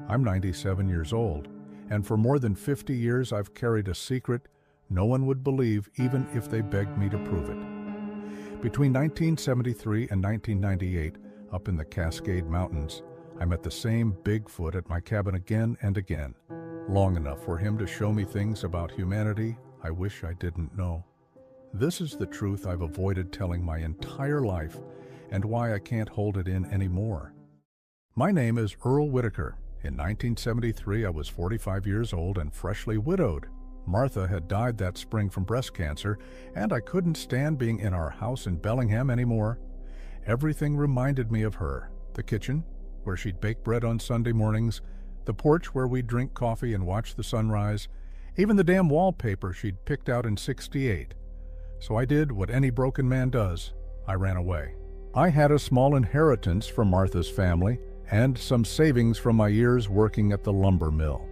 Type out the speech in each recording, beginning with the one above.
I'm 97 years old, and for more than 50 years I've carried a secret no one would believe even if they begged me to prove it. Between 1973 and 1998, up in the Cascade Mountains, I met the same Bigfoot at my cabin again and again, long enough for him to show me things about humanity I wish I didn't know. This is the truth I've avoided telling my entire life and why I can't hold it in anymore. My name is Earl Whitaker. In 1973, I was 45 years old and freshly widowed. Martha had died that spring from breast cancer, and I couldn't stand being in our house in Bellingham anymore. Everything reminded me of her. The kitchen, where she'd bake bread on Sunday mornings, the porch where we'd drink coffee and watch the sunrise, even the damn wallpaper she'd picked out in '68. So I did what any broken man does. I ran away. I had a small inheritance from Martha's family and some savings from my years working at the lumber mill.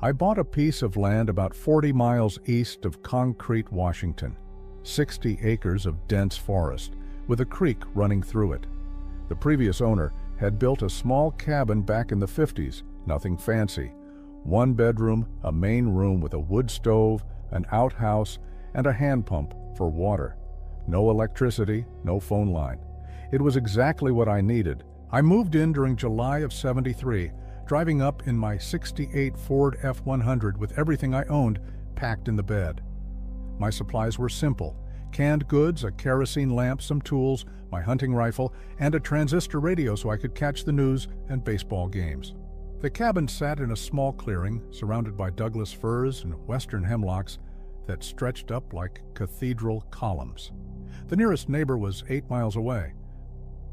I bought a piece of land about 40 miles east of Concrete, Washington, 60 acres of dense forest, with a creek running through it. The previous owner had built a small cabin back in the 50s, nothing fancy. One bedroom, a main room with a wood stove, an outhouse, and a hand pump for water. No electricity, no phone line. It was exactly what I needed. I moved in during July of '73, driving up in my '68 Ford F-100 with everything I owned packed in the bed. My supplies were simple: canned goods, a kerosene lamp, some tools, my hunting rifle, and a transistor radio so I could catch the news and baseball games. The cabin sat in a small clearing surrounded by Douglas firs and western hemlocks that stretched up like cathedral columns. The nearest neighbor was 8 miles away.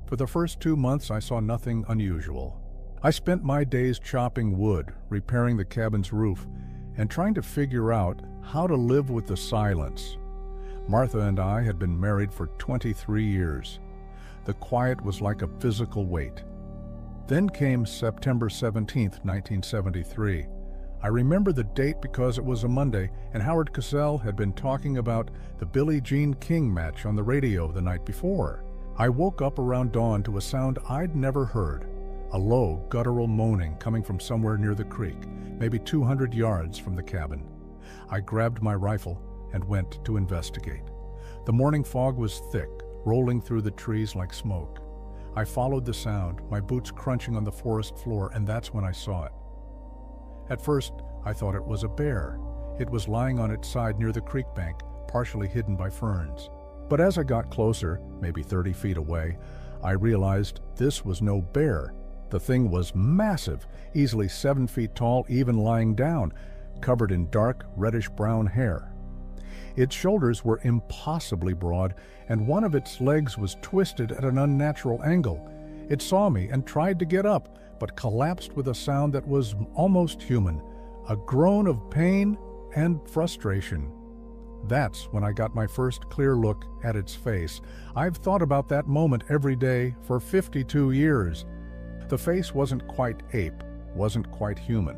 For the first 2 months, I saw nothing unusual. I spent my days chopping wood, repairing the cabin's roof, and trying to figure out how to live with the silence. Martha and I had been married for 23 years. The quiet was like a physical weight. Then came September 17th, 1973. I remember the date because it was a Monday, and Howard Cosell had been talking about the Billie Jean King match on the radio the night before. I woke up around dawn to a sound I'd never heard, a low, guttural moaning coming from somewhere near the creek, maybe 200 yards from the cabin. I grabbed my rifle and went to investigate. The morning fog was thick, rolling through the trees like smoke. I followed the sound, my boots crunching on the forest floor, and that's when I saw it. At first, I thought it was a bear. It was lying on its side near the creek bank, partially hidden by ferns. But as I got closer, maybe 30 feet away, I realized this was no bear. The thing was massive, easily 7 feet tall, even lying down, covered in dark, reddish-brown hair. Its shoulders were impossibly broad, and one of its legs was twisted at an unnatural angle. It saw me and tried to get up, but collapsed with a sound that was almost human, a groan of pain and frustration. That's when I got my first clear look at its face. I've thought about that moment every day for 52 years. The face wasn't quite ape, wasn't quite human.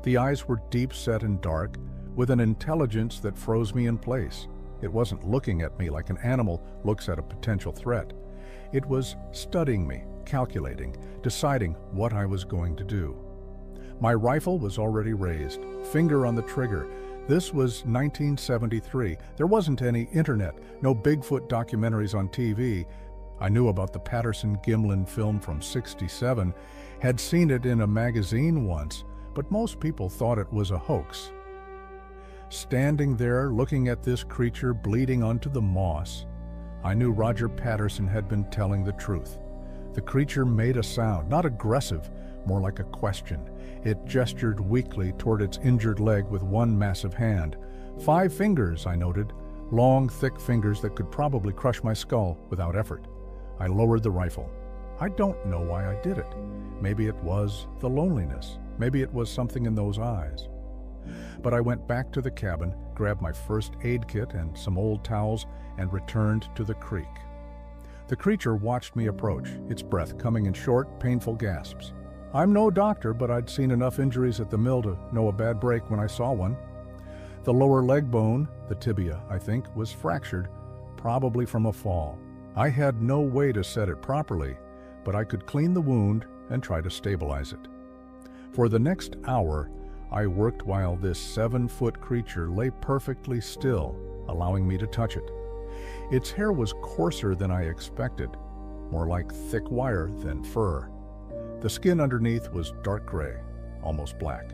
The eyes were deep-set and dark, with an intelligence that froze me in place. It wasn't looking at me like an animal looks at a potential threat. It was studying me, calculating, deciding what I was going to do. My rifle was already raised, finger on the trigger. This was 1973. There wasn't any internet, no Bigfoot documentaries on TV. I knew about the Patterson-Gimlin film from '67, had seen it in a magazine once, but most people thought it was a hoax. Standing there, looking at this creature bleeding onto the moss, I knew Roger Patterson had been telling the truth. The creature made a sound, not aggressive, more like a question. It gestured weakly toward its injured leg with one massive hand. 5 fingers, I noted, long, thick fingers that could probably crush my skull without effort. I lowered the rifle. I don't know why I did it. Maybe it was the loneliness. Maybe it was something in those eyes. But I went back to the cabin, grabbed my first aid kit and some old towels, and returned to the creek. The creature watched me approach, its breath coming in short, painful gasps. I'm no doctor, but I'd seen enough injuries at the mill to know a bad break when I saw one. The lower leg bone, the tibia, I think, was fractured, probably from a fall. I had no way to set it properly, but I could clean the wound and try to stabilize it. For the next hour, I worked while this 7-foot creature lay perfectly still, allowing me to touch it. Its hair was coarser than I expected, more like thick wire than fur. The skin underneath was dark gray, almost black.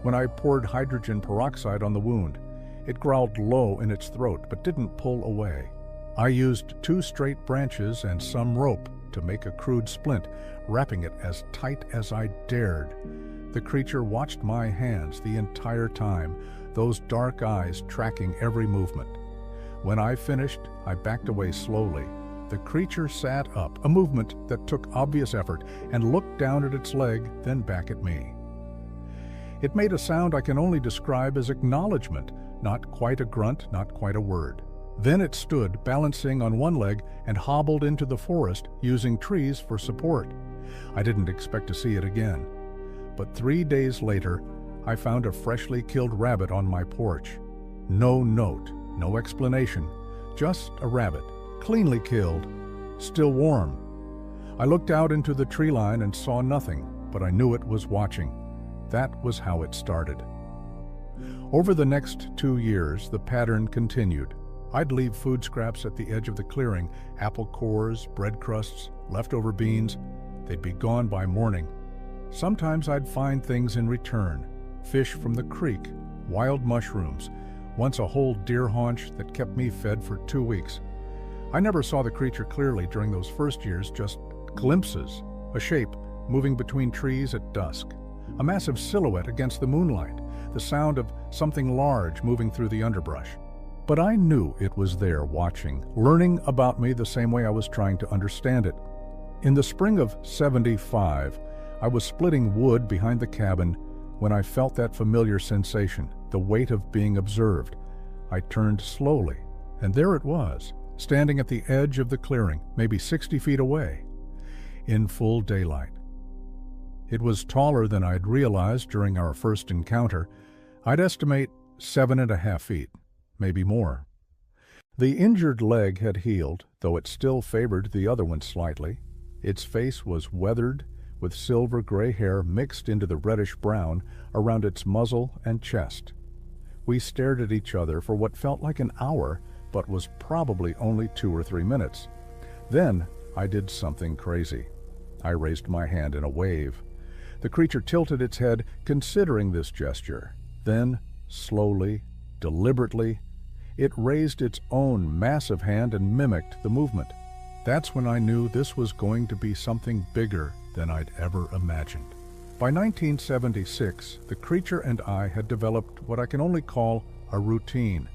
When I poured hydrogen peroxide on the wound, it growled low in its throat but didn't pull away. I used 2 straight branches and some rope to make a crude splint, wrapping it as tight as I dared. The creature watched my hands the entire time, those dark eyes tracking every movement. When I finished, I backed away slowly. The creature sat up, a movement that took obvious effort, and looked down at its leg, then back at me. It made a sound I can only describe as acknowledgement, not quite a grunt, not quite a word. Then it stood, balancing on one leg, and hobbled into the forest, using trees for support. I didn't expect to see it again. But 3 days later, I found a freshly killed rabbit on my porch. No note, no explanation, just a rabbit, cleanly killed, still warm. I looked out into the tree line and saw nothing, but I knew it was watching. That was how it started. Over the next 2 years, the pattern continued. I'd leave food scraps at the edge of the clearing, apple cores, bread crusts, leftover beans. They'd be gone by morning. Sometimes I'd find things in return, fish from the creek, wild mushrooms, once a whole deer haunch that kept me fed for 2 weeks. I never saw the creature clearly during those first years, just glimpses, a shape moving between trees at dusk, a massive silhouette against the moonlight, the sound of something large moving through the underbrush. But I knew it was there watching, learning about me the same way I was trying to understand it. In the spring of '75, I was splitting wood behind the cabin when I felt that familiar sensation, the weight of being observed. I turned slowly, and there it was, standing at the edge of the clearing, maybe 60 feet away, in full daylight. It was taller than I'd realized during our first encounter. I'd estimate 7.5 feet, maybe more. The injured leg had healed, though it still favored the other one slightly. Its face was weathered, with silver gray hair mixed into the reddish brown around its muzzle and chest. We stared at each other for what felt like an hour, but was probably only 2 or 3 minutes. Then I did something crazy. I raised my hand in a wave. The creature tilted its head, considering this gesture. Then, slowly, deliberately, it raised its own massive hand and mimicked the movement. That's when I knew this was going to be something bigger than I'd ever imagined. By 1976, the creature and I had developed what I can only call a routine.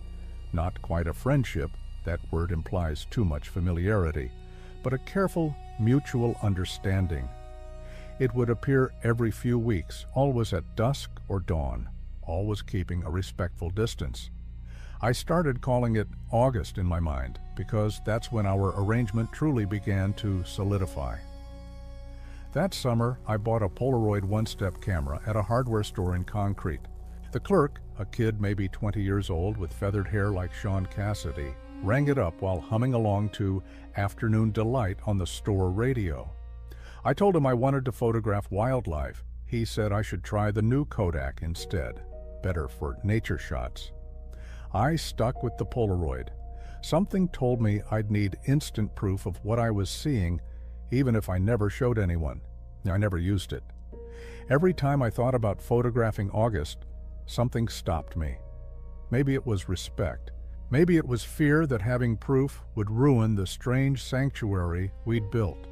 Not quite a friendship, that word implies too much familiarity, but a careful, mutual understanding. It would appear every few weeks, always at dusk or dawn, always keeping a respectful distance. I started calling it August in my mind, because that's when our arrangement truly began to solidify. That summer, I bought a Polaroid one-step camera at a hardware store in Concrete. The clerk, a kid maybe 20 years old with feathered hair like Sean Cassidy, rang it up while humming along to Afternoon Delight on the store radio. I told him I wanted to photograph wildlife. He said I should try the new Kodak instead, better for nature shots. I stuck with the Polaroid. Something told me I'd need instant proof of what I was seeing, even if I never showed anyone. I never used it. Every time I thought about photographing August, something stopped me. Maybe it was respect. Maybe it was fear that having proof would ruin the strange sanctuary we'd built.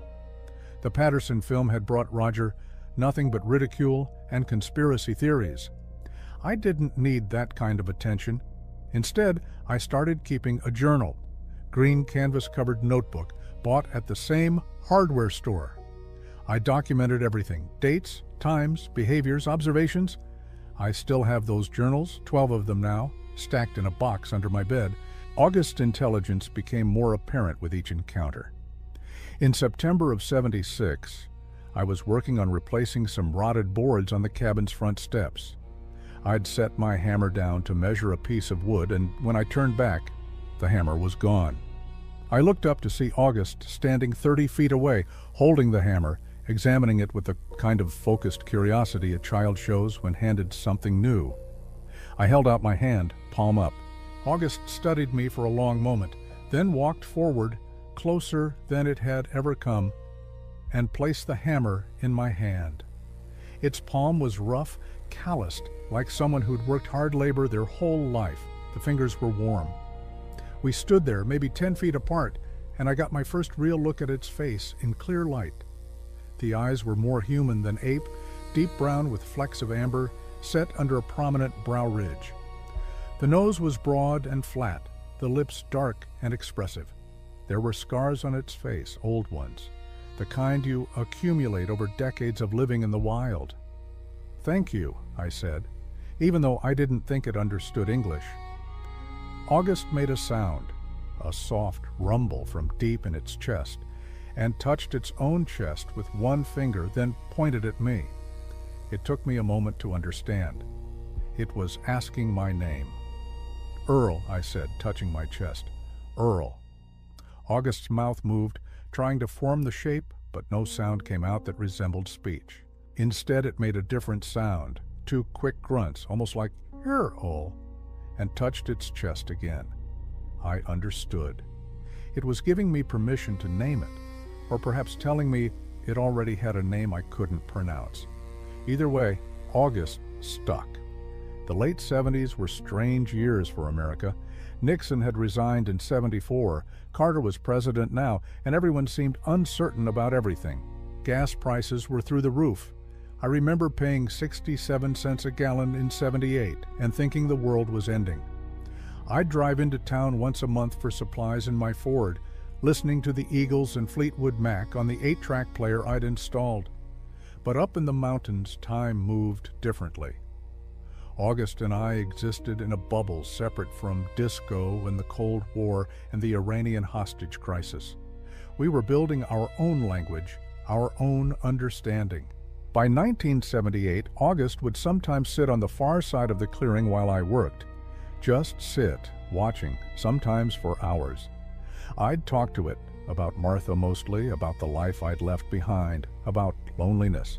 The Patterson film had brought Roger nothing but ridicule and conspiracy theories. I didn't need that kind of attention. Instead, I started keeping a journal, green canvas-covered notebook, bought at the same hardware store. I documented everything, dates, times, behaviors, observations. I still have those journals, 12 of them now, stacked in a box under my bed. August's intelligence became more apparent with each encounter. In September of '76, I was working on replacing some rotted boards on the cabin's front steps. I'd set my hammer down to measure a piece of wood, and when I turned back, the hammer was gone. I looked up to see August standing 30 feet away, holding the hammer examining it with the kind of focused curiosity a child shows when handed something new. I held out my hand, palm up. August studied me for a long moment, then walked forward, closer than it had ever come, and placed the hammer in my hand. Its palm was rough, calloused, like someone who'd worked hard labor their whole life. The fingers were warm. We stood there, maybe 10 feet apart, and I got my first real look at its face in clear light. The eyes were more human than ape, deep brown with flecks of amber, set under a prominent brow ridge. The nose was broad and flat, the lips dark and expressive. There were scars on its face, old ones, the kind you accumulate over decades of living in the wild. "Thank you," I said, even though I didn't think it understood English. August made a sound, a soft rumble from deep in its chest, and touched its own chest with one finger, then pointed at me. It took me a moment to understand. It was asking my name. "Earl," I said, touching my chest. "Earl." August's mouth moved, trying to form the shape, but no sound came out that resembled speech. Instead, it made a different sound, 2 quick grunts, almost like, "Here, Earl," and touched its chest again. I understood. It was giving me permission to name it, or perhaps telling me it already had a name I couldn't pronounce. Either way, August stuck. The late 70s were strange years for America. Nixon had resigned in '74, Carter was president now, and everyone seemed uncertain about everything. Gas prices were through the roof. I remember paying 67 cents a gallon in '78 and thinking the world was ending. I'd drive into town once a month for supplies in my Ford, listening to the Eagles and Fleetwood Mac on the 8-track player I'd installed. But up in the mountains, time moved differently. August and I existed in a bubble separate from disco and the Cold War and the Iranian hostage crisis. We were building our own language, our own understanding. By 1978, August would sometimes sit on the far side of the clearing while I worked. Just sit, watching, sometimes for hours. I'd talk to it, about Martha mostly, about the life I'd left behind, about loneliness.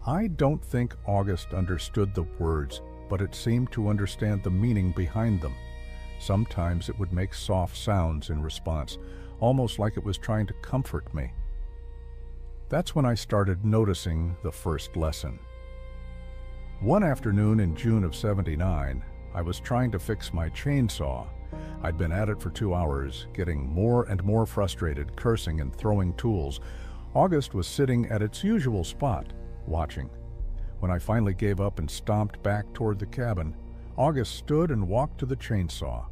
I don't think August understood the words, but it seemed to understand the meaning behind them. Sometimes it would make soft sounds in response, almost like it was trying to comfort me. That's when I started noticing the first lesson. One afternoon in June of '79, I was trying to fix my chainsaw. I'd been at it for 2 hours, getting more and more frustrated, cursing and throwing tools. August was sitting at its usual spot, watching. When I finally gave up and stomped back toward the cabin, August stood and walked to the chainsaw.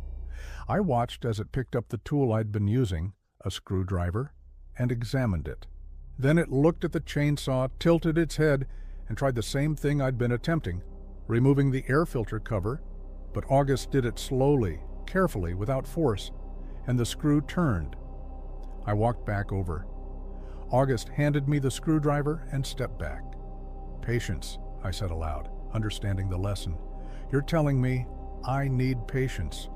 I watched as it picked up the tool I'd been using, a screwdriver, and examined it. Then it looked at the chainsaw, tilted its head, and tried the same thing I'd been attempting, removing the air filter cover, but August did it slowly, carefully, without force, and the screw turned. I walked back over. August handed me the screwdriver and stepped back. "Patience," I said aloud, understanding the lesson. "You're telling me I need patience."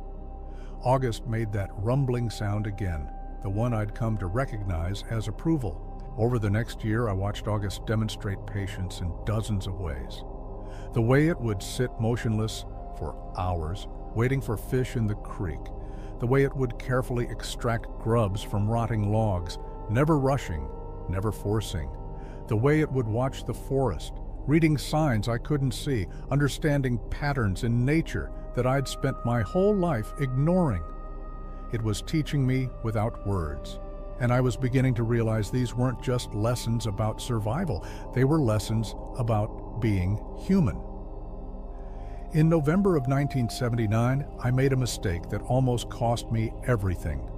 August made that rumbling sound again, the one I'd come to recognize as approval. Over the next year, I watched August demonstrate patience in dozens of ways. The way it would sit motionless for hours, waiting for fish in the creek. The way it would carefully extract grubs from rotting logs, never rushing, never forcing. The way it would watch the forest, reading signs I couldn't see, understanding patterns in nature that I'd spent my whole life ignoring. It was teaching me without words, and I was beginning to realize these weren't just lessons about survival, they were lessons about being human. In November of 1979, I made a mistake that almost cost me everything.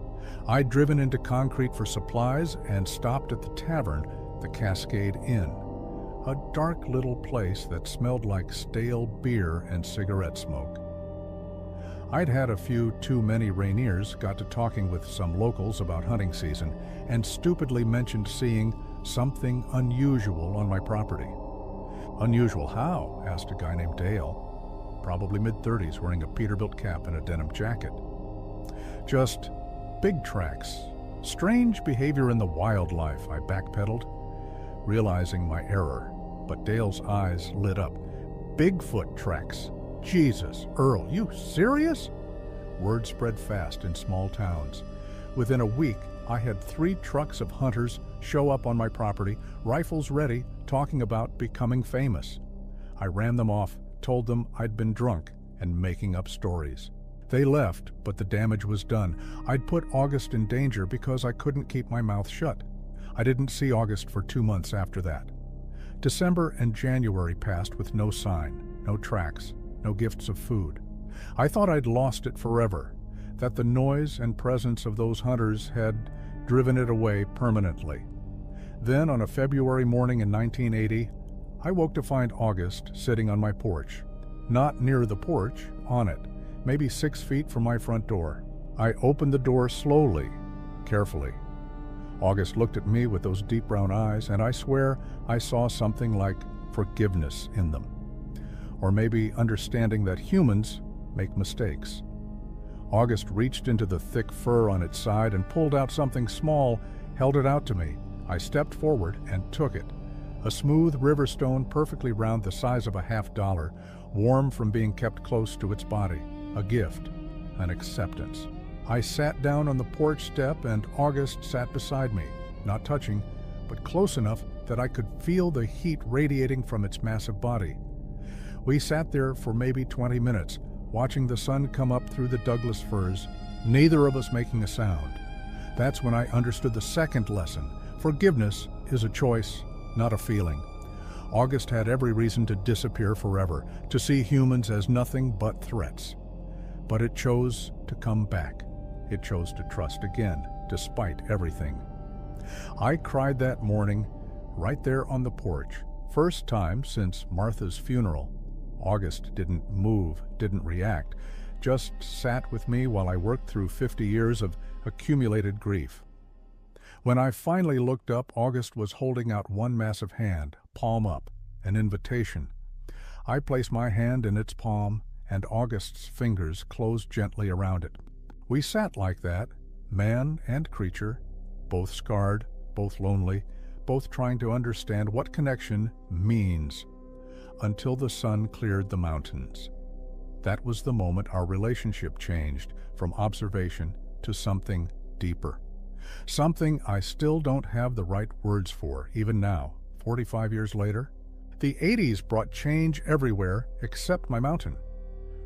I'd driven into Concrete for supplies and stopped at the tavern, the Cascade Inn, a dark little place that smelled like stale beer and cigarette smoke. I'd had a few too many Rainiers, got to talking with some locals about hunting season, and stupidly mentioned seeing something unusual on my property. "Unusual how?" asked a guy named Dale, probably mid-30s, wearing a Peterbilt cap and a denim jacket. "Just big tracks. Strange behavior in the wildlife," I backpedaled. realizing my error, but Dale's eyes lit up. Bigfoot tracks. Jesus, Earl, you serious? Word spread fast in small towns. Within a week, I had 3 trucks of hunters show up on my property, rifles ready, talking about becoming famous. I ran them off, told them I'd been drunk and making up stories. They left, but the damage was done. I'd put August in danger because I couldn't keep my mouth shut. I didn't see August for 2 months after that. December and January passed with no sign, no tracks, no gifts of food. I thought I'd lost it forever, that the noise and presence of those hunters had driven it away permanently. Then, on a February morning in 1980, I woke to find August sitting on my porch. Not near the porch, on it, maybe 6 feet from my front door. I opened the door slowly, carefully. August looked at me with those deep brown eyes, and I swear I saw something like forgiveness in them. Or maybe understanding that humans make mistakes. August reached into the thick fur on its side and pulled out something small, held it out to me. I stepped forward and took it. A smooth river stone perfectly round the size of a $50, warm from being kept close to its body. A gift, an acceptance. I sat down on the porch step and August sat beside me, not touching, but close enough that I could feel the heat radiating from its massive body. We sat there for maybe 20 minutes, watching the sun come up through the Douglas firs, neither of us making a sound. That's when I understood the second lesson. Forgiveness is a choice, not a feeling. August had every reason to disappear forever, to see humans as nothing but threats. But it chose to come back. It chose to trust again, despite everything. I cried that morning, right there on the porch. First time since Martha's funeral. August didn't move, didn't react, just sat with me while I worked through 50 years of accumulated grief. When I finally looked up, August was holding out one massive hand, palm up, an invitation. I placed my hand in its palm, and August's fingers closed gently around it. We sat like that, man and creature, both scarred, both lonely, both trying to understand what connection means, until the sun cleared the mountains. That was the moment our relationship changed from observation to something deeper. Something I still don't have the right words for, even now, 45 years later. The 80s brought change everywhere except my mountain.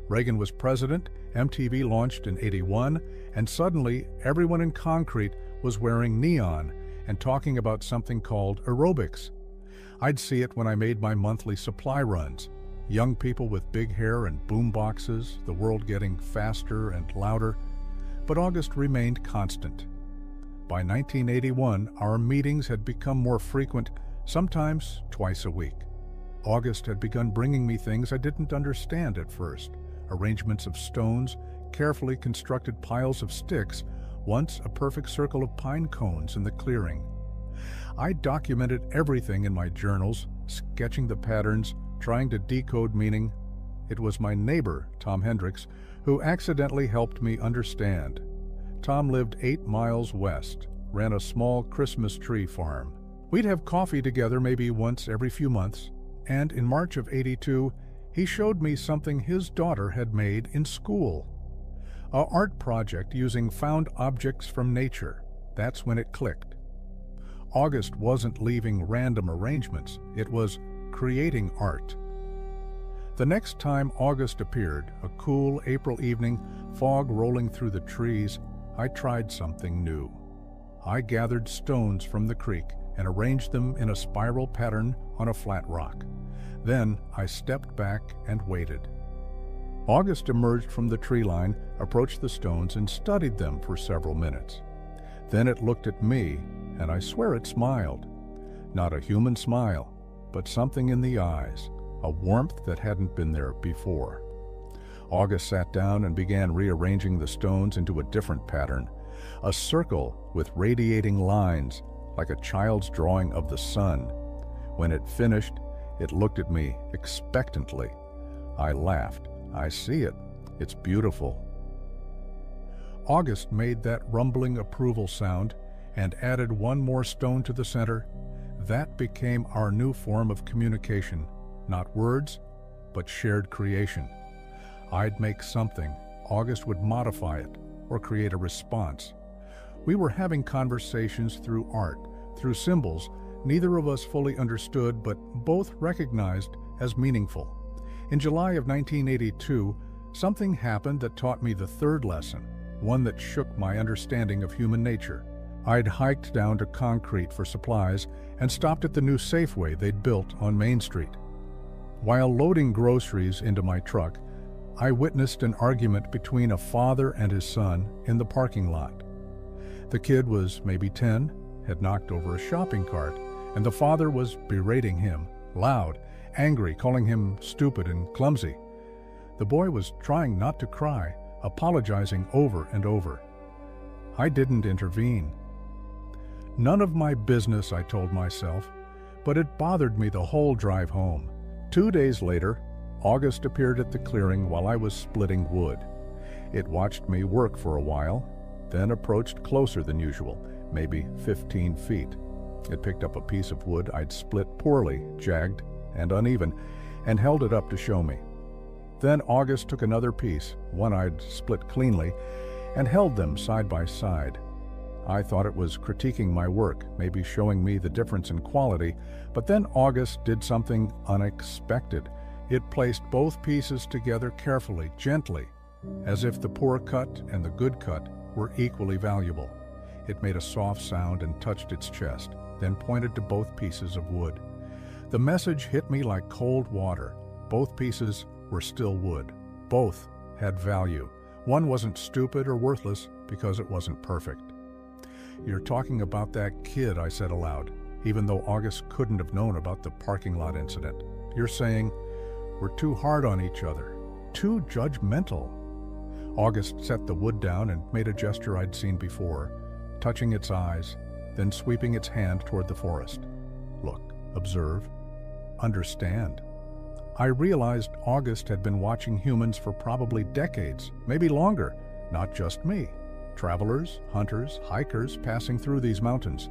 Reagan was president, MTV launched in '81, and suddenly everyone in concrete was wearing neon and talking about something called aerobics. I'd see it when I made my monthly supply runs. Young people with big hair and boom boxes, the world getting faster and louder. But August remained constant. By 1981, our meetings had become more frequent, sometimes twice a week. August had begun bringing me things I didn't understand at first. Arrangements of stones, carefully constructed piles of sticks, once a perfect circle of pine cones in the clearing. I documented everything in my journals, sketching the patterns, trying to decode meaning. It was my neighbor, Tom Hendricks, who accidentally helped me understand. Tom lived 8 miles west, ran a small Christmas tree farm. We'd have coffee together maybe once every few months, and in March of '82, he showed me something his daughter had made in school. An art project using found objects from nature. That's when it clicked. August wasn't leaving random arrangements, it was creating art. The next time August appeared, a cool April evening, fog rolling through the trees, I tried something new. I gathered stones from the creek and arranged them in a spiral pattern on a flat rock. Then I stepped back and waited. August emerged from the tree line, approached the stones, and studied them for several minutes. Then it looked at me, and I swear it smiled. Not a human smile, but something in the eyes, a warmth that hadn't been there before. August sat down and began rearranging the stones into a different pattern, a circle with radiating lines, like a child's drawing of the sun. When it finished, it looked at me expectantly. I laughed. I see it. It's beautiful. August made that rumbling approval sound and added one more stone to the center. That became our new form of communication, not words, but shared creation. I'd make something, August would modify it, or create a response. We were having conversations through art, through symbols neither of us fully understood but both recognized as meaningful. In July of 1982, something happened that taught me the third lesson, one that shook my understanding of human nature. I'd hiked down to Concrete for supplies and stopped at the new Safeway they'd built on Main Street. While loading groceries into my truck, I witnessed an argument between a father and his son in the parking lot. The kid was maybe 10, had knocked over a shopping cart, and the father was berating him, loud, angry, calling him stupid and clumsy. The boy was trying not to cry, apologizing over and over. I didn't intervene. None of my business, I told myself, but it bothered me the whole drive home. 2 days later, August appeared at the clearing while I was splitting wood. It watched me work for a while, then approached closer than usual, maybe 15 feet. It picked up a piece of wood I'd split poorly, jagged and uneven, and held it up to show me. Then August took another piece, one I'd split cleanly, and held them side by side. I thought it was critiquing my work, maybe showing me the difference in quality, but then August did something unexpected. It placed both pieces together carefully, gently, as if the poor cut and the good cut were equally valuable. It made a soft sound and touched its chest, then pointed to both pieces of wood. The message hit me like cold water. Both pieces were still wood. Both had value. One wasn't stupid or worthless because it wasn't perfect. "You're talking about that kid," I said aloud, even though August couldn't have known about the parking lot incident. "You're saying we're too hard on each other, too judgmental." August set the wood down and made a gesture I'd seen before, touching its eyes, then sweeping its hand toward the forest. "Look, observe, understand." I realized August had been watching humans for probably decades, maybe longer, not just me. Travelers, hunters, hikers passing through these mountains.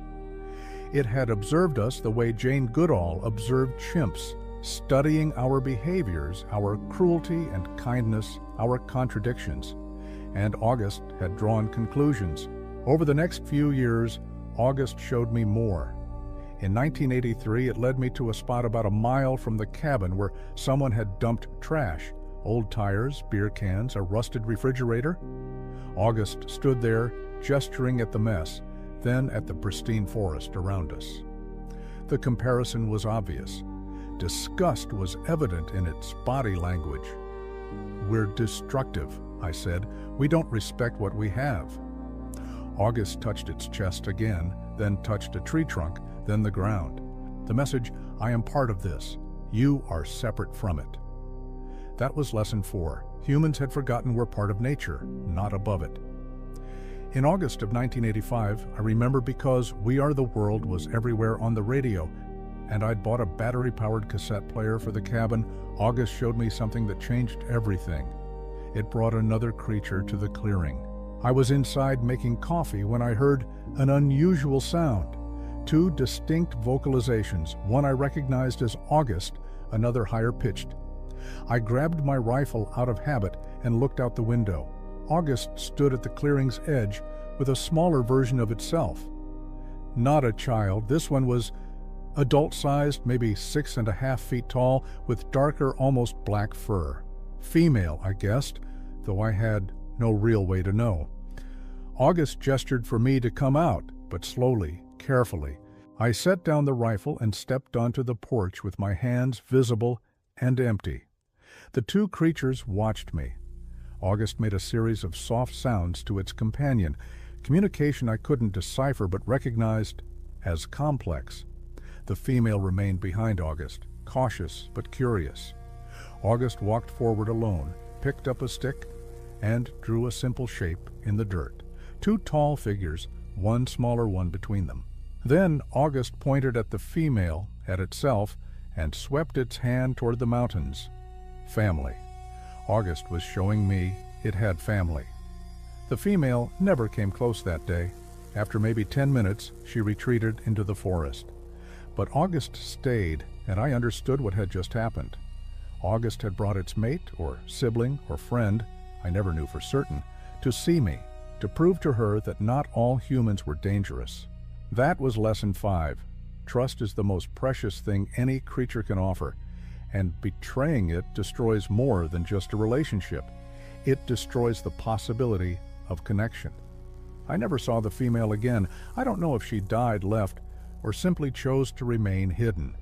It had observed us the way Jane Goodall observed chimps, studying our behaviors, our cruelty and kindness, our contradictions. And August had drawn conclusions. Over the next few years, August showed me more. In 1983, it led me to a spot about a mile from the cabin where someone had dumped trash, old tires, beer cans, a rusted refrigerator. August stood there, gesturing at the mess, then at the pristine forest around us. The comparison was obvious. Disgust was evident in its body language. "We're destructive," I said. "We don't respect what we have." August touched its chest again, then touched a tree trunk, then the ground. The message, "I am part of this. You are separate from it." That was lesson 4. Humans had forgotten we're part of nature, not above it. In August of 1985, I remember because We Are the World was everywhere on the radio, and I'd bought a battery-powered cassette player for the cabin. August showed me something that changed everything. It brought another creature to the clearing. I was inside making coffee when I heard an unusual sound. 2 distinct vocalizations, one I recognized as August, another higher pitched. I grabbed my rifle out of habit and looked out the window. August stood at the clearing's edge with a smaller version of itself. Not a child, this one was adult-sized, maybe 6.5 feet tall, with darker, almost black fur. Female, I guessed, though I had no real way to know. August gestured for me to come out, but slowly, carefully. I set down the rifle and stepped onto the porch with my hands visible and empty. The 2 creatures watched me. August made a series of soft sounds to its companion, communication I couldn't decipher but recognized as complex. The female remained behind August, cautious but curious. August walked forward alone, picked up a stick, and drew a simple shape in the dirt. 2 tall figures, one smaller one between them. Then August pointed at the female, at itself, and swept its hand toward the mountains. Family. August was showing me it had family. The female never came close that day. After maybe 10 minutes, she retreated into the forest. But August stayed, and I understood what had just happened. August had brought its mate, or sibling, or friend, I never knew for certain, to see me, to prove to her that not all humans were dangerous. That was lesson 5. Trust is the most precious thing any creature can offer, and betraying it destroys more than just a relationship. It destroys the possibility of connection. I never saw the female again. I don't know if she died, left, or simply chose to remain hidden.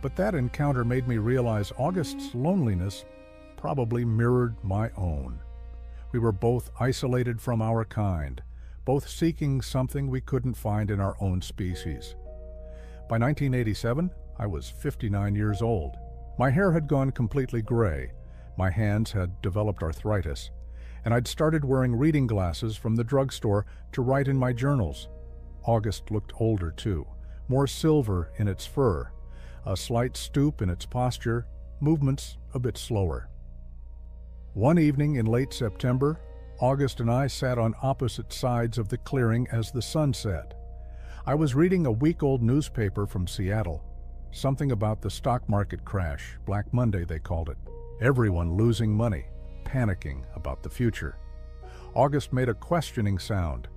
But that encounter made me realize August's loneliness probably mirrored my own. We were both isolated from our kind, both seeking something we couldn't find in our own species. By 1987, I was 59 years old. My hair had gone completely gray, my hands had developed arthritis, and I'd started wearing reading glasses from the drugstore to write in my journals. August looked older too, more silver in its fur, a slight stoop in its posture, movements a bit slower. One evening in late September, August and I sat on opposite sides of the clearing as the sun set. I was reading a week-old newspaper from Seattle, something about the stock market crash, Black Monday they called it. Everyone losing money, panicking about the future. August made a questioning sound.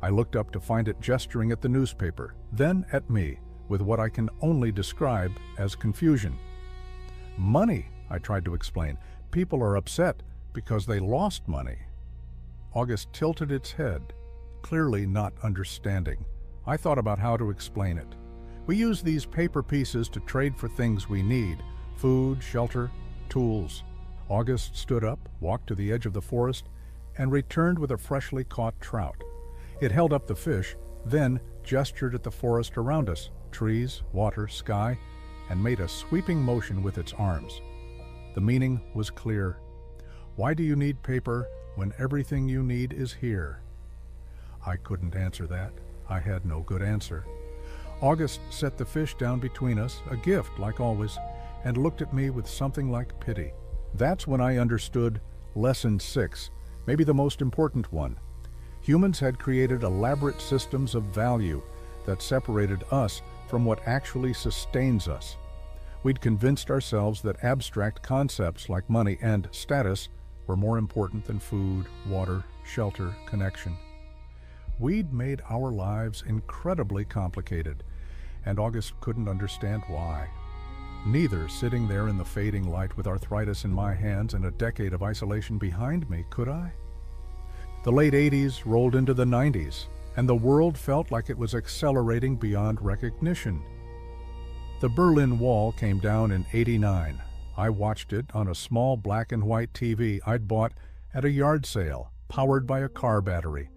I looked up to find it gesturing at the newspaper, then at me, with what I can only describe as confusion. Money, I tried to explain. People are upset because they lost money. August tilted its head, clearly not understanding. I thought about how to explain it. We use these paper pieces to trade for things we need: food, shelter, tools. August stood up, walked to the edge of the forest, and returned with a freshly caught trout. It held up the fish, then gestured at the forest around us, trees, water, sky, and made a sweeping motion with its arms. The meaning was clear. Why do you need paper when everything you need is here? I couldn't answer that. I had no good answer. August set the fish down between us, a gift like always, and looked at me with something like pity. That's when I understood lesson 6, maybe the most important one. Humans had created elaborate systems of value that separated us from what actually sustains us. We'd convinced ourselves that abstract concepts like money and status were more important than food, water, shelter, connection. We'd made our lives incredibly complicated, and August couldn't understand why. Neither, sitting there in the fading light with arthritis in my hands and a decade of isolation behind me, could I? The late 80s rolled into the 90s, and the world felt like it was accelerating beyond recognition. The Berlin Wall came down in '89. I watched it on a small black and white TV I'd bought at a yard sale, powered by a car battery.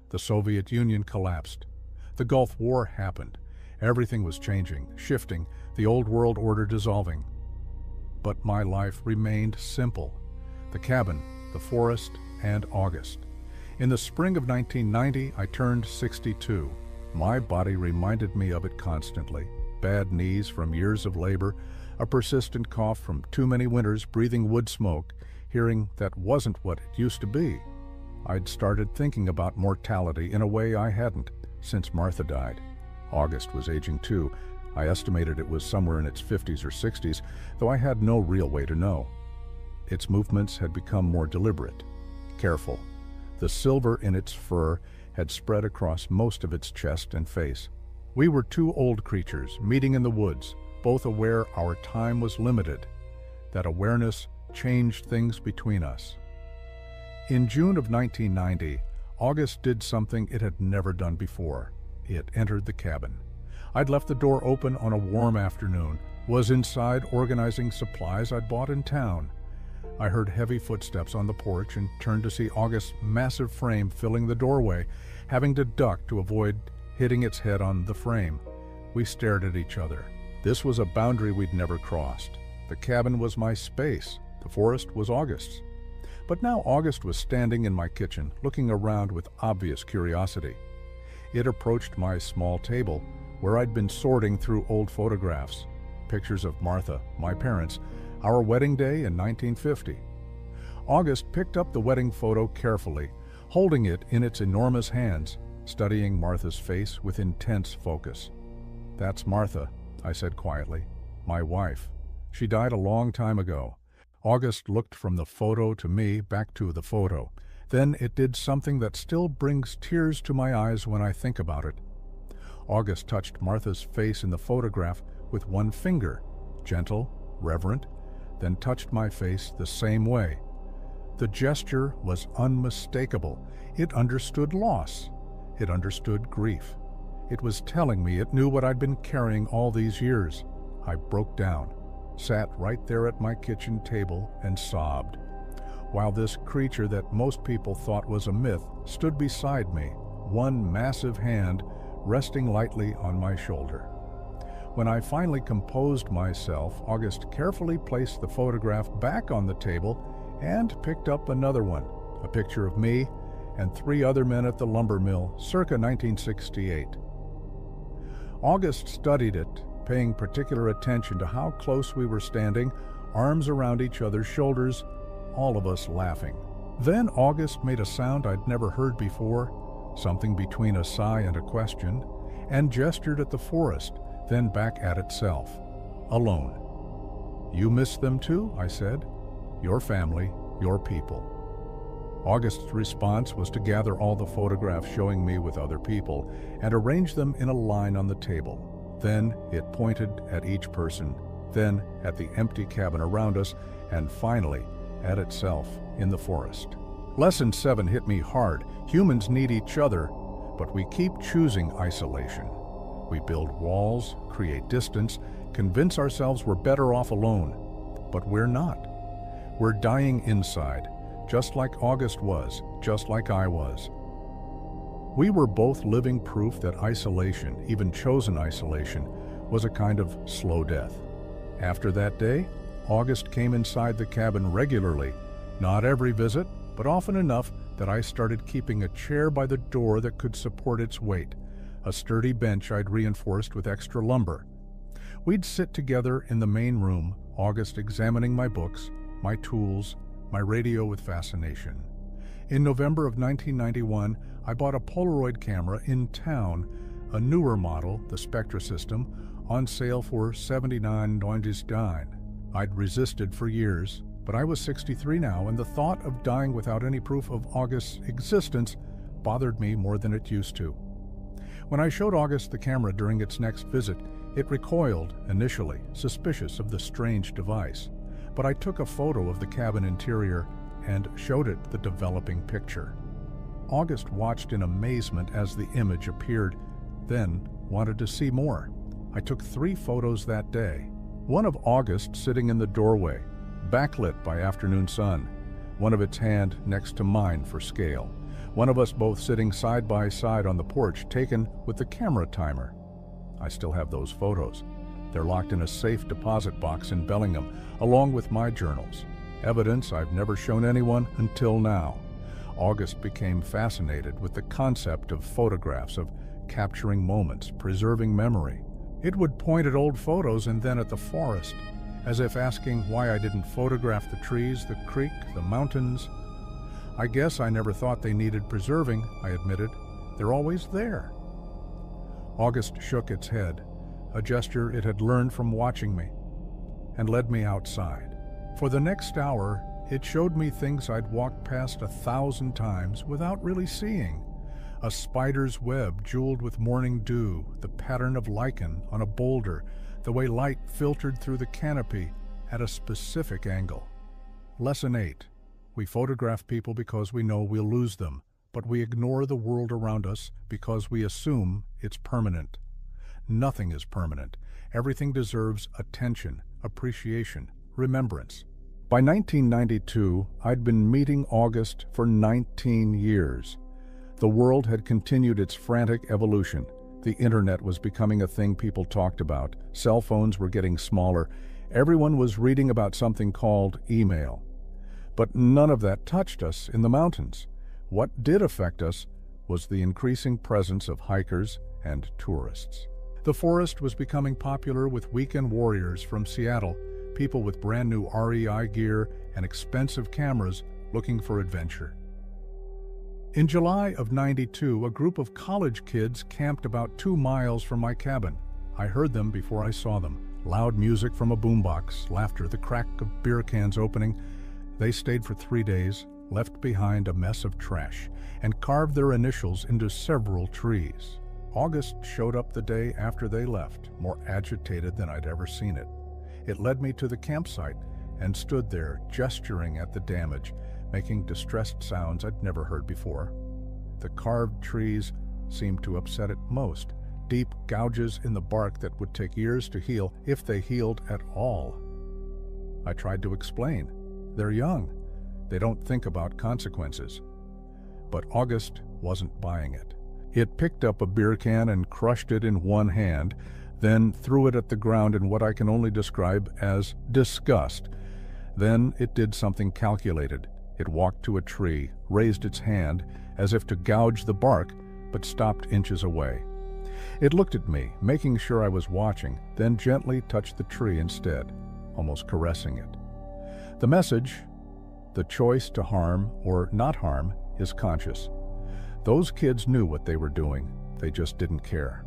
The Soviet Union collapsed. The Gulf War happened. Everything was changing, shifting, the old world order dissolving. But my life remained simple. The cabin, the forest, and August. In the spring of 1990, I turned 62. My body reminded me of it constantly. Bad knees from years of labor, a persistent cough from too many winters breathing wood smoke, hearing that wasn't what it used to be. I'd started thinking about mortality in a way I hadn't since Martha died. August was aging too. I estimated it was somewhere in its 50s or 60s, though I had no real way to know. Its movements had become more deliberate, careful. The silver in its fur had spread across most of its chest and face. We were two old creatures meeting in the woods, both aware our time was limited. That awareness changed things between us. In June of 1990, August did something it had never done before. It entered the cabin. I'd left the door open on a warm afternoon, was inside organizing supplies I'd bought in town. I heard heavy footsteps on the porch and turned to see August's massive frame filling the doorway, having to duck to avoid hitting its head on the frame. We stared at each other. This was a boundary we'd never crossed. The cabin was my space. The forest was August's. But now August was standing in my kitchen, looking around with obvious curiosity. It approached my small table, where I'd been sorting through old photographs, pictures of Martha, my parents, our wedding day in 1950. August picked up the wedding photo carefully, holding it in its enormous hands, studying Martha's face with intense focus. That's Martha, I said quietly. My wife. She died a long time ago. August looked from the photo to me, back to the photo. Then it did something that still brings tears to my eyes when I think about it. August touched Martha's face in the photograph with one finger, gentle, reverent, then touched my face the same way. The gesture was unmistakable. It understood loss. It understood grief. It was telling me it knew what I'd been carrying all these years. I broke down, sat right there at my kitchen table and sobbed, while this creature that most people thought was a myth stood beside me, one massive hand resting lightly on my shoulder. When I finally composed myself, August carefully placed the photograph back on the table and picked up another one, a picture of me and 3 other men at the lumber mill, circa 1968. August studied it, paying particular attention to how close we were standing, arms around each other's shoulders, all of us laughing. Then August made a sound I'd never heard before, something between a sigh and a question, and gestured at the forest, then back at itself, alone. You miss them too, I said. Your family, your people. August's response was to gather all the photographs showing me with other people and arrange them in a line on the table. Then it pointed at each person, then at the empty cabin around us, and finally at itself in the forest. Lesson 7 hit me hard. Humans need each other, but we keep choosing isolation. We build walls, create distance, convince ourselves we're better off alone. But we're not. We're dying inside, just like August was, just like I was. We were both living proof that isolation, even chosen isolation, was a kind of slow death. After that day, August came inside the cabin regularly, not every visit, but often enough that I started keeping a chair by the door that could support its weight, a sturdy bench I'd reinforced with extra lumber. We'd sit together in the main room, August examining my books, my tools, my radio with fascination. In November of 1991, I bought a Polaroid camera in town, a newer model, the Spectra system, on sale for $79.99. I'd resisted for years, but I was 63 now, and the thought of dying without any proof of August's existence bothered me more than it used to. When I showed August the camera during its next visit, it recoiled initially, suspicious of the strange device. But I took a photo of the cabin interior and showed it the developing picture. August watched in amazement as the image appeared, then wanted to see more. I took 3 photos that day. One of August sitting in the doorway, backlit by afternoon sun, one of its hand next to mine for scale. One of us both sitting side by side on the porch, taken with the camera timer. I still have those photos. They're locked in a safe deposit box in Bellingham, along with my journals. Evidence I've never shown anyone until now. August became fascinated with the concept of photographs, of capturing moments, preserving memory. It would point at old photos and then at the forest, as if asking why I didn't photograph the trees, the creek, the mountains. I guess I never thought they needed preserving, I admitted. They're always there. August shook its head, a gesture it had learned from watching me, and led me outside. For the next hour, it showed me things I'd walked past 1,000 times without really seeing. A spider's web jeweled with morning dew, the pattern of lichen on a boulder, the way light filtered through the canopy at a specific angle. Lesson 8. We photograph people because we know we'll lose them, but we ignore the world around us because we assume it's permanent. Nothing is permanent. Everything deserves attention, appreciation, remembrance. By 1992, I'd been meeting August for 19 years. The world had continued its frantic evolution. The internet was becoming a thing people talked about. Cell phones were getting smaller. Everyone was reading about something called email. But none of that touched us in the mountains. What did affect us was the increasing presence of hikers and tourists. The forest was becoming popular with weekend warriors from Seattle, people with brand new REI gear and expensive cameras looking for adventure. In July of '92, a group of college kids camped about 2 miles from my cabin. I heard them before I saw them. Loud music from a boombox, laughter, the crack of beer cans opening. They stayed for 3 days, left behind a mess of trash, and carved their initials into several trees. August showed up the day after they left, more agitated than I'd ever seen it. It led me to the campsite and stood there, gesturing at the damage, making distressed sounds I'd never heard before. The carved trees seemed to upset it most, deep gouges in the bark that would take years to heal, if they healed at all. I tried to explain. They're young. They don't think about consequences. But August wasn't buying it. It picked up a beer can and crushed it in one hand, then threw it at the ground in what I can only describe as disgust. Then it did something calculated. It walked to a tree, raised its hand, as if to gouge the bark, but stopped inches away. It looked at me, making sure I was watching, then gently touched the tree instead, almost caressing it. The message, the choice to harm or not harm, is conscious. Those kids knew what they were doing, they just didn't care.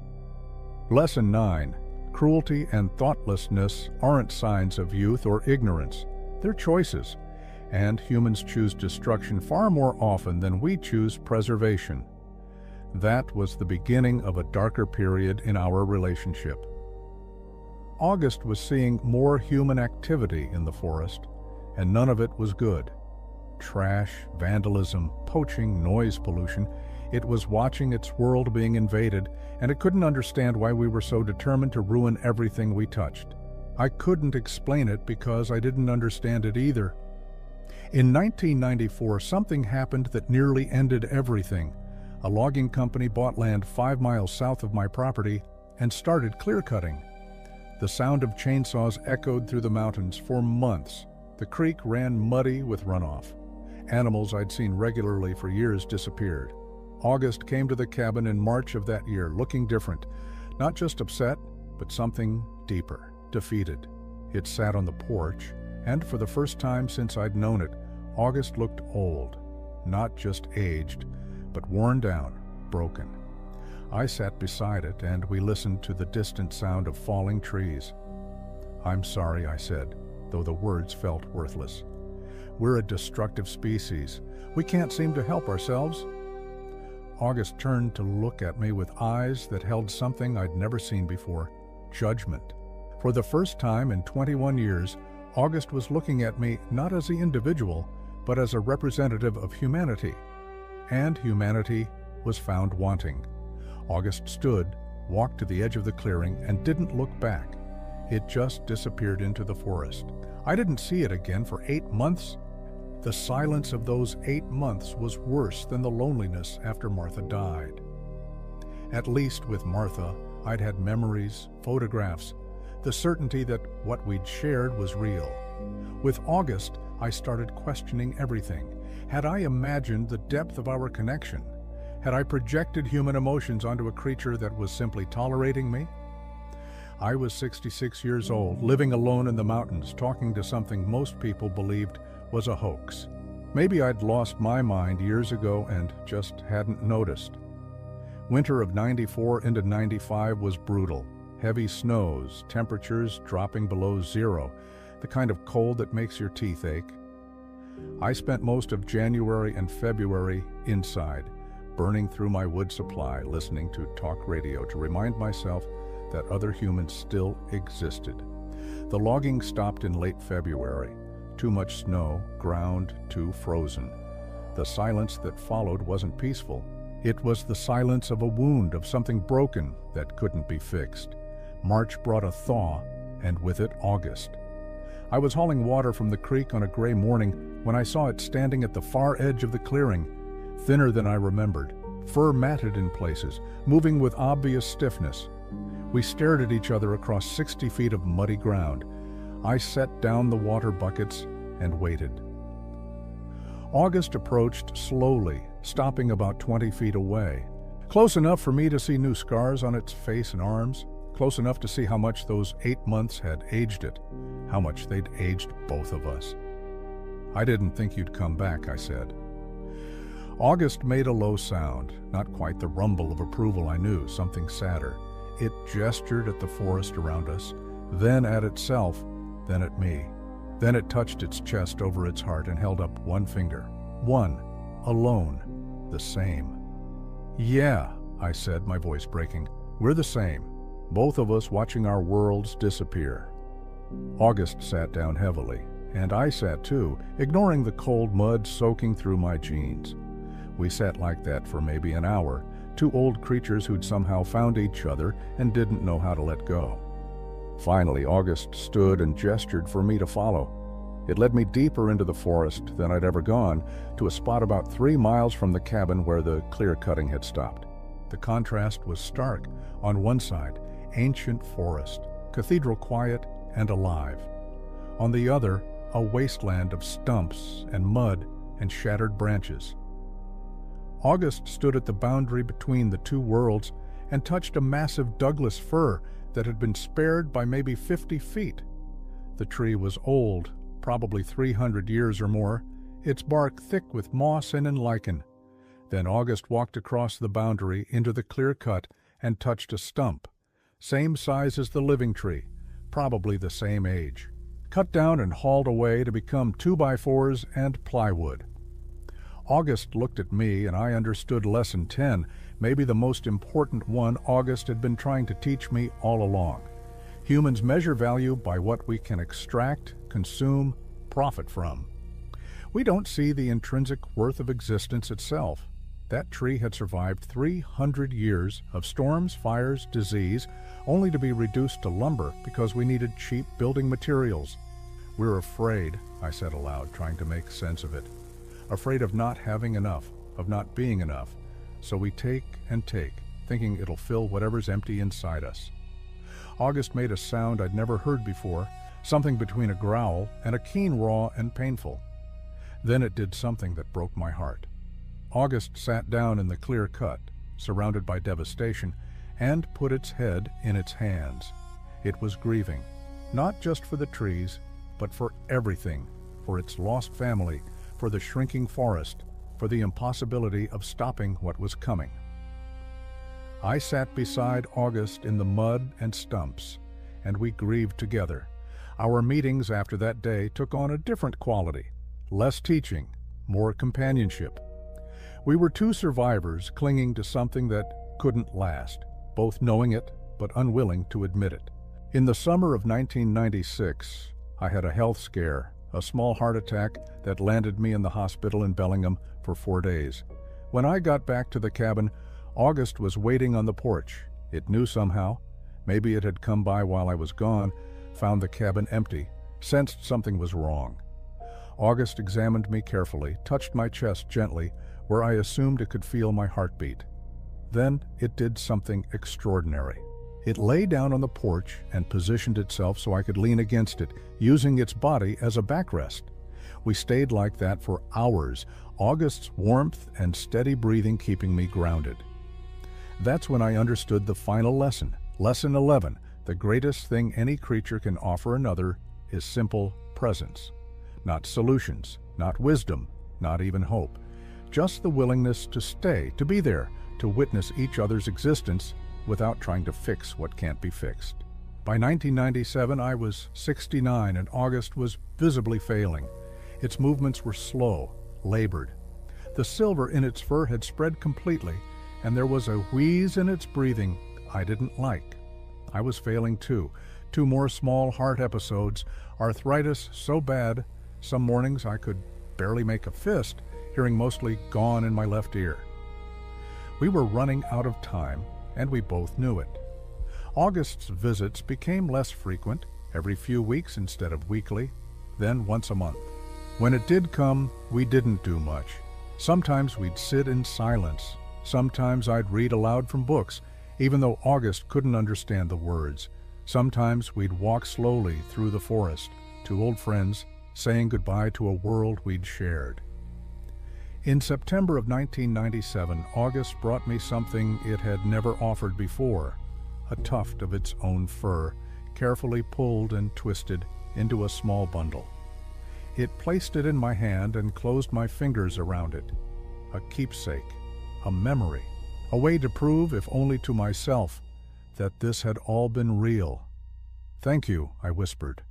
Lesson 9. Cruelty and thoughtlessness aren't signs of youth or ignorance. They're choices, and humans choose destruction far more often than we choose preservation. That was the beginning of a darker period in our relationship. August was seeing more human activity in the forest, and none of it was good. Trash, vandalism, poaching, noise pollution. It was watching its world being invaded, and it couldn't understand why we were so determined to ruin everything we touched. I couldn't explain it because I didn't understand it either. In 1994, something happened that nearly ended everything. A logging company bought land 5 miles south of my property and started clear-cutting. The sound of chainsaws echoed through the mountains for months. The creek ran muddy with runoff. Animals I'd seen regularly for years disappeared. August came to the cabin in March of that year, looking different. Not just upset, but something deeper, defeated. It sat on the porch, and for the first time since I'd known it, August looked old. Not just aged, but worn down, broken. I sat beside it, and we listened to the distant sound of falling trees. "I'm sorry," I said, though the words felt worthless. "We're a destructive species. We can't seem to help ourselves." August turned to look at me with eyes that held something I'd never seen before: judgment. For the first time in 21 years, August was looking at me not as the individual, but as a representative of humanity. And humanity was found wanting. August stood, walked to the edge of the clearing, and didn't look back. It just disappeared into the forest. I didn't see it again for 8 months. The silence of those 8 months was worse than the loneliness after Martha died. At least with Martha, I'd had memories, photographs, the certainty that what we'd shared was real. With August, I started questioning everything. Had I imagined the depth of our connection? Had I projected human emotions onto a creature that was simply tolerating me? I was 66 years old, living alone in the mountains, talking to something most people believed was a hoax. Maybe I'd lost my mind years ago and just hadn't noticed. Winter of 94 into 95 was brutal. Heavy snows, temperatures dropping below zero, the kind of cold that makes your teeth ache. I spent most of January and February inside, burning through my wood supply, listening to talk radio to remind myself that other humans still existed. The logging stopped in late February. Too much snow, ground too frozen. The silence that followed wasn't peaceful. It was the silence of a wound, of something broken that couldn't be fixed. March brought a thaw, and with it August. I was hauling water from the creek on a gray morning when I saw it standing at the far edge of the clearing, thinner than I remembered, fur matted in places, moving with obvious stiffness. We stared at each other across 60 feet of muddy ground. I set down the water buckets and waited. August approached slowly, stopping about 20 feet away. Close enough for me to see new scars on its face and arms, close enough to see how much those 8 months had aged it, how much they'd aged both of us. "I didn't think you'd come back," I said. August made a low sound, not quite the rumble of approval I knew, something sadder. it gestured at the forest around us, then at itself, then at me. Then it touched its chest over its heart and held up one finger. One, alone, the same. "Yeah," I said, my voice breaking. "We're the same. Both of us watching our worlds disappear." August sat down heavily, and I sat too, ignoring the cold mud soaking through my jeans. We sat like that for maybe an hour, two old creatures who'd somehow found each other and didn't know how to let go. Finally, August stood and gestured for me to follow. It led me deeper into the forest than I'd ever gone, to a spot about 3 miles from the cabin where the clear cutting had stopped. The contrast was stark. On one side, ancient forest, cathedral quiet and alive. On the other, a wasteland of stumps and mud and shattered branches. August stood at the boundary between the two worlds and touched a massive Douglas fir that had been spared by maybe 50 feet. The tree was old, probably 300 years or more, its bark thick with moss and lichen. Then August walked across the boundary into the clear cut and touched a stump, same size as the living tree, probably the same age, cut down and hauled away to become 2x4s and plywood. August looked at me and I understood lesson 10, maybe the most important one August had been trying to teach me all along. Humans measure value by what we can extract, consume, profit from. We don't see the intrinsic worth of existence itself. That tree had survived 300 years of storms, fires, disease, only to be reduced to lumber because we needed cheap building materials. "We're afraid," I said aloud, trying to make sense of it. "Afraid of not having enough, of not being enough. So we take and take, thinking it'll fill whatever's empty inside us." August made a sound I'd never heard before, something between a growl and a keen raw and painful. Then it did something that broke my heart. August sat down in the clear cut, surrounded by devastation, and put its head in its hands. It was grieving, not just for the trees, but for everything, for its lost family, for the shrinking forest, for the impossibility of stopping what was coming. I sat beside August in the mud and stumps, and we grieved together. Our meetings after that day took on a different quality, less teaching, more companionship. We were two survivors clinging to something that couldn't last, both knowing it but unwilling to admit it. In the summer of 1996, I had a health scare, a small heart attack that landed me in the hospital in Bellingham for 4 days. When I got back to the cabin, August was waiting on the porch. It knew somehow. Maybe it had come by while I was gone, found the cabin empty, sensed something was wrong. August examined me carefully, touched my chest gently, where I assumed it could feel my heartbeat. Then it did something extraordinary. It lay down on the porch and positioned itself so I could lean against it, using its body as a backrest. We stayed like that for hours, August's warmth and steady breathing keeping me grounded. That's when I understood the final lesson, lesson 11. The greatest thing any creature can offer another is simple presence. Not solutions, not wisdom, not even hope. Just the willingness to stay, to be there, to witness each other's existence without trying to fix what can't be fixed. By 1997, I was 69 and August was visibly failing. Its movements were slow, labored. The silver in its fur had spread completely, and there was a wheeze in its breathing I didn't like. I was failing too. 2 more small heart episodes, arthritis so bad, some mornings I could barely make a fist, hearing mostly gone in my left ear. We were running out of time, and we both knew it. August's visits became less frequent, every few weeks instead of weekly, then once a month. When it did come, we didn't do much. Sometimes we'd sit in silence. Sometimes I'd read aloud from books, even though August couldn't understand the words. Sometimes we'd walk slowly through the forest, 2 old friends, saying goodbye to a world we'd shared. In September of 1997, August brought me something it had never offered before, a tuft of its own fur, carefully pulled and twisted into a small bundle. It placed it in my hand and closed my fingers around it. A keepsake, a memory, a way to prove, if only to myself, that this had all been real. "Thank you," I whispered,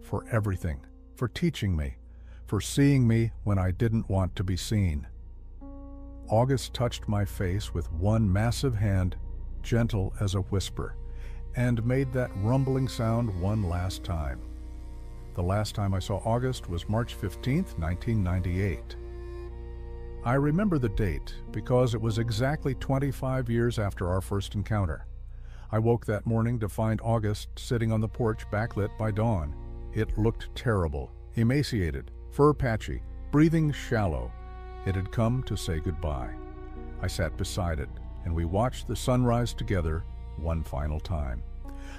"for everything, for teaching me, for seeing me when I didn't want to be seen." August touched my face with one massive hand, gentle as a whisper, and made that rumbling sound one last time. The last time I saw August was March 15th, 1998. I remember the date because it was exactly 25 years after our first encounter. I woke that morning to find August sitting on the porch backlit by dawn. It looked terrible, emaciated, fur patchy, breathing shallow. It had come to say goodbye. I sat beside it, and we watched the sunrise together one final time.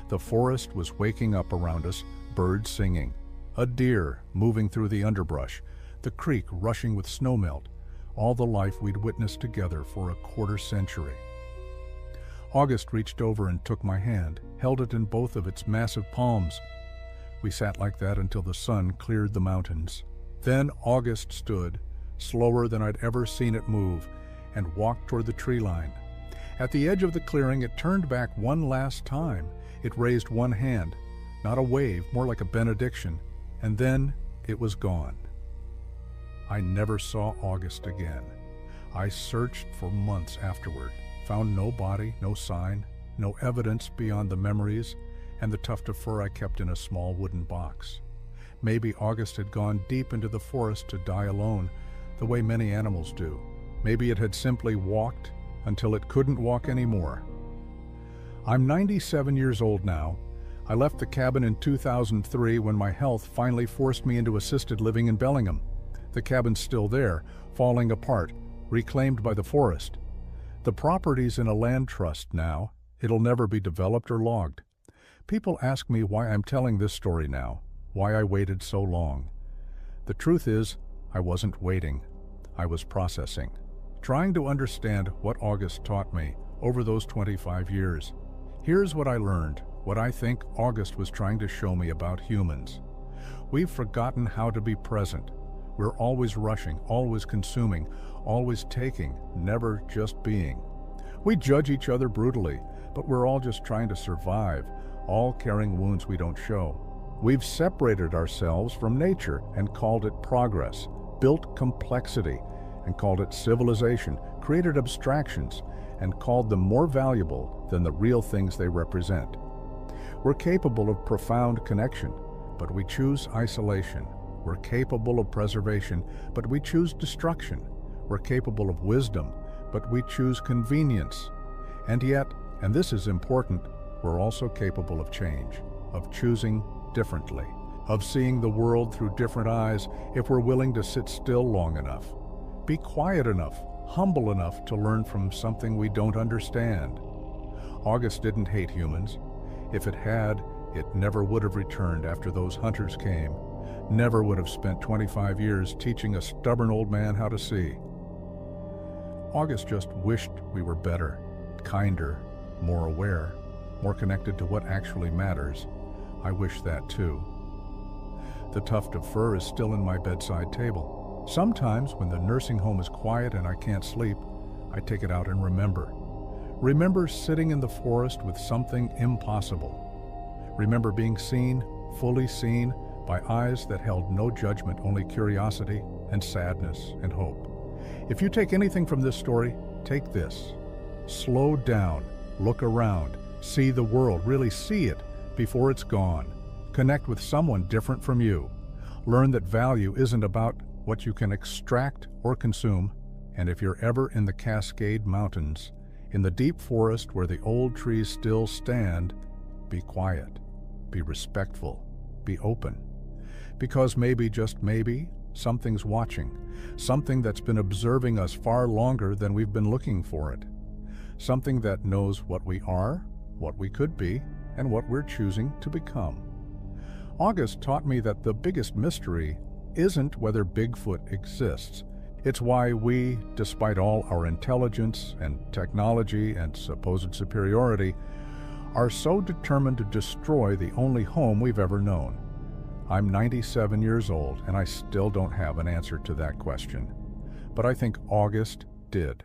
The forest was waking up around us, birds singing, a deer moving through the underbrush, the creek rushing with snowmelt, all the life we'd witnessed together for a quarter century. August reached over and took my hand, held it in both of its massive palms. We sat like that until the sun cleared the mountains. Then August stood, slower than I'd ever seen it move, and walked toward the tree line. At the edge of the clearing, it turned back one last time. It raised one hand, not a wave, more like a benediction, and then it was gone. I never saw August again. I searched for months afterward, found no body, no sign, no evidence beyond the memories and the tuft of fur I kept in a small wooden box. Maybe August had gone deep into the forest to die alone, the way many animals do. Maybe it had simply walked until it couldn't walk anymore. I'm 97 years old now. I left the cabin in 2003 when my health finally forced me into assisted living in Bellingham. The cabin's still there, falling apart, reclaimed by the forest. The property's in a land trust now. It'll never be developed or logged. People ask me why I'm telling this story now, why I waited so long. The truth is, I wasn't waiting. I was processing, trying to understand what August taught me over those 25 years. Here's what I learned, what I think August was trying to show me about humans. We've forgotten how to be present. We're always rushing, always consuming, always taking, never just being. We judge each other brutally, but we're all just trying to survive, all carrying wounds we don't show. We've separated ourselves from nature and called it progress, built complexity and called it civilization, created abstractions and called them more valuable than the real things they represent. We're capable of profound connection, but we choose isolation. We're capable of preservation, but we choose destruction. We're capable of wisdom, but we choose convenience. And yet, and this is important, we're also capable of change, of choosing differently, of seeing the world through different eyes if we're willing to sit still long enough, be quiet enough, humble enough to learn from something we don't understand. August didn't hate humans. If it had, it never would have returned after those hunters came, never would have spent 25 years teaching a stubborn old man how to see. August just wished we were better, kinder, more aware, more connected to what actually matters. I wish that too. The tuft of fur is still in my bedside table. Sometimes when the nursing home is quiet and I can't sleep, I take it out and remember. Remember sitting in the forest with something impossible. Remember being seen, fully seen, by eyes that held no judgment, only curiosity and sadness and hope. If you take anything from this story, take this. Slow down, look around, see the world, really see it before it's gone. Connect with someone different from you. Learn that value isn't about what you can extract or consume. And if you're ever in the Cascade Mountains, in the deep forest where the old trees still stand, be quiet, be respectful, be open. Because maybe, just maybe, something's watching, something that's been observing us far longer than we've been looking for it. Something that knows what we are, what we could be, and what we're choosing to become. August taught me that the biggest mystery isn't whether Bigfoot exists. It's why we, despite all our intelligence and technology and supposed superiority, are so determined to destroy the only home we've ever known. I'm 97 years old, and I still don't have an answer to that question. But I think August did.